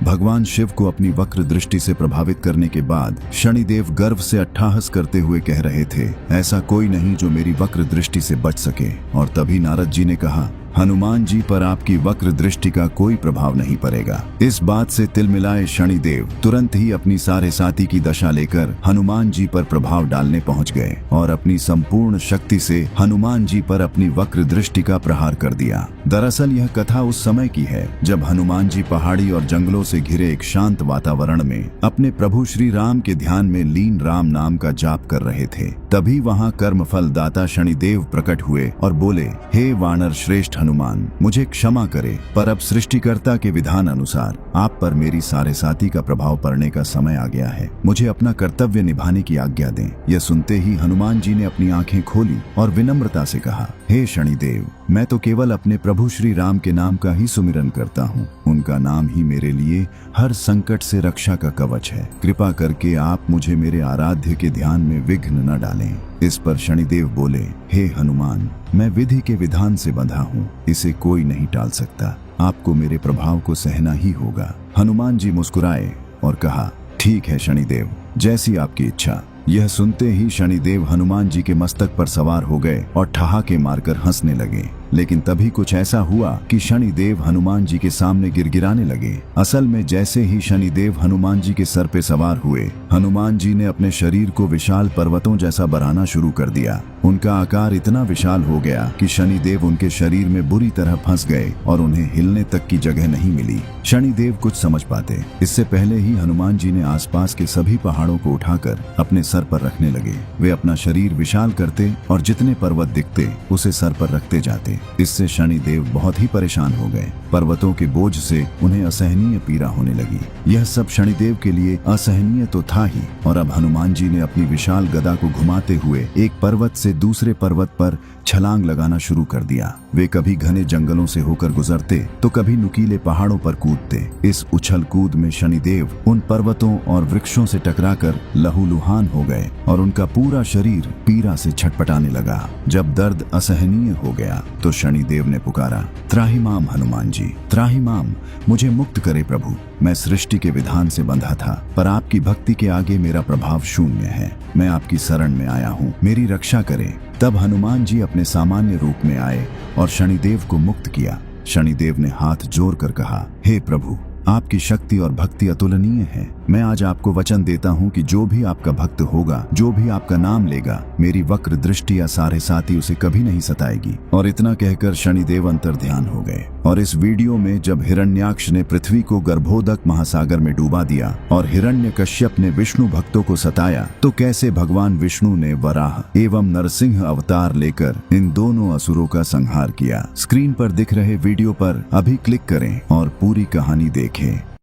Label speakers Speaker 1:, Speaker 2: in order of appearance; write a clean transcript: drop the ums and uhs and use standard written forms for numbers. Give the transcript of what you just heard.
Speaker 1: भगवान शिव को अपनी वक्र दृष्टि से प्रभावित करने के बाद शनिदेव गर्व से अट्ठाहस करते हुए कह रहे थे, ऐसा कोई नहीं जो मेरी वक्र दृष्टि से बच सके। और तभी नारद जी ने कहा, हनुमान जी पर आपकी वक्र दृष्टि का कोई प्रभाव नहीं पड़ेगा। इस बात से तिलमिलाए शनिदेव तुरंत ही अपनी सारे साथी की दशा लेकर हनुमान जी पर प्रभाव डालने पहुंच गए और अपनी संपूर्ण शक्ति से हनुमान जी पर अपनी वक्र दृष्टि का प्रहार कर दिया। दरअसल यह कथा उस समय की है जब हनुमान जी पहाड़ी और जंगलों से घिरे एक शांत वातावरण में अपने प्रभु श्री राम के ध्यान में लीन राम नाम का जाप कर रहे थे। तभी वहां कर्मफल दाता शनिदेव प्रकट हुए और बोले, हे वानर श्रेष्ठ हनुमान, मुझे क्षमा करे, पर अब सृष्टिकर्ता के विधान अनुसार आप पर मेरी सारे साथी का प्रभाव पड़ने का समय आ गया है। मुझे अपना कर्तव्य निभाने की आज्ञा दें। यह सुनते ही हनुमान जी ने अपनी आंखें खोली और विनम्रता से कहा, हे शनिदेव, मैं तो केवल अपने प्रभु श्री राम के नाम का ही सुमिरन करता हूँ। उनका नाम ही मेरे लिए हर संकट से रक्षा का कवच है। कृपा करके आप मुझे मेरे आराध्य के ध्यान में विघ्न न डालें। इस पर शनिदेव बोले, हे हनुमान, मैं विधि के विधान से बंधा हूँ, इसे कोई नहीं टाल सकता। आपको मेरे प्रभाव को सहना ही होगा। हनुमान जी मुस्कुराए और कहा, ठीक है शनिदेव, जैसी आपकी इच्छा। यह सुनते ही शनिदेव हनुमान जी के मस्तक पर सवार हो गए और ठहाके मारकर हंसने लगे। लेकिन तभी कुछ ऐसा हुआ कि शनिदेव हनुमान जी के सामने गिड़गिड़ाने लगे। असल में जैसे ही शनिदेव हनुमान जी के सर पे सवार हुए, हनुमान जी ने अपने शरीर को विशाल पर्वतों जैसा बढ़ाना शुरू कर दिया। उनका आकार इतना विशाल हो गया कि शनिदेव उनके शरीर में बुरी तरह फंस गए और उन्हें हिलने तक की जगह नहीं मिली। शनिदेव कुछ समझ पाते इससे पहले ही हनुमान जी ने आसपास के सभी पहाड़ों को उठाकर अपने सर पर रखने लगे। वे अपना शरीर विशाल करते और जितने पर्वत दिखते उसे सर पर रखते जाते। इससे शनिदेव बहुत ही परेशान हो गए। पर्वतों के बोझ से उन्हें असहनीय पीड़ा होने लगी। यह सब शनिदेव के लिए असहनीय तो था ही, और अब हनुमान जी ने अपनी विशाल गदा को घुमाते हुए एक पर्वत से दूसरे पर्वत पर छलांग लगाना शुरू कर दिया। वे कभी घने जंगलों से होकर गुजरते तो कभी नुकीले पहाड़ों पर कूदते। इस उछल कूद में शनिदेव उन पर्वतों और वृक्षों से टकराकर लहूलुहान हो गए और उनका पूरा शरीर पीड़ा से छटपटाने लगा। जब दर्द असहनीय हो गया तो शनिदेव ने पुकारा, त्राहिमाम हनुमान जी, त्राहिमाम, मुझे मुक्त करे प्रभु। मैं सृष्टि के विधान से बंधा था, पर आपकी भक्ति के आगे मेरा प्रभाव शून्य है। मैं आपकी शरण में आया हूँ, मेरी रक्षा करें। तब हनुमान जी अपने सामान्य रूप में आए और शनिदेव को मुक्त किया। शनिदेव ने हाथ जोड़कर कहा, हे प्रभु, आपकी शक्ति और भक्ति अतुलनीय है। मैं आज आपको वचन देता हूँ कि जो भी आपका भक्त होगा, जो भी आपका नाम लेगा, मेरी वक्र दृष्टि या सारे साथी उसे कभी नहीं सताएगी। और इतना कहकर शनिदेव अंतर्ध्यान हो गए। और इस वीडियो में जब हिरण्याक्ष ने पृथ्वी को गर्भोदक महासागर में डूबा दिया और हिरण्यकश्यप ने विष्णु भक्तों को सताया, तो कैसे भगवान विष्णु ने वराह एवं नरसिंह अवतार लेकर इन दोनों असुरों का संहार किया। स्क्रीन पर दिख रहे वीडियो पर अभी क्लिक करें और पूरी कहानी देखें।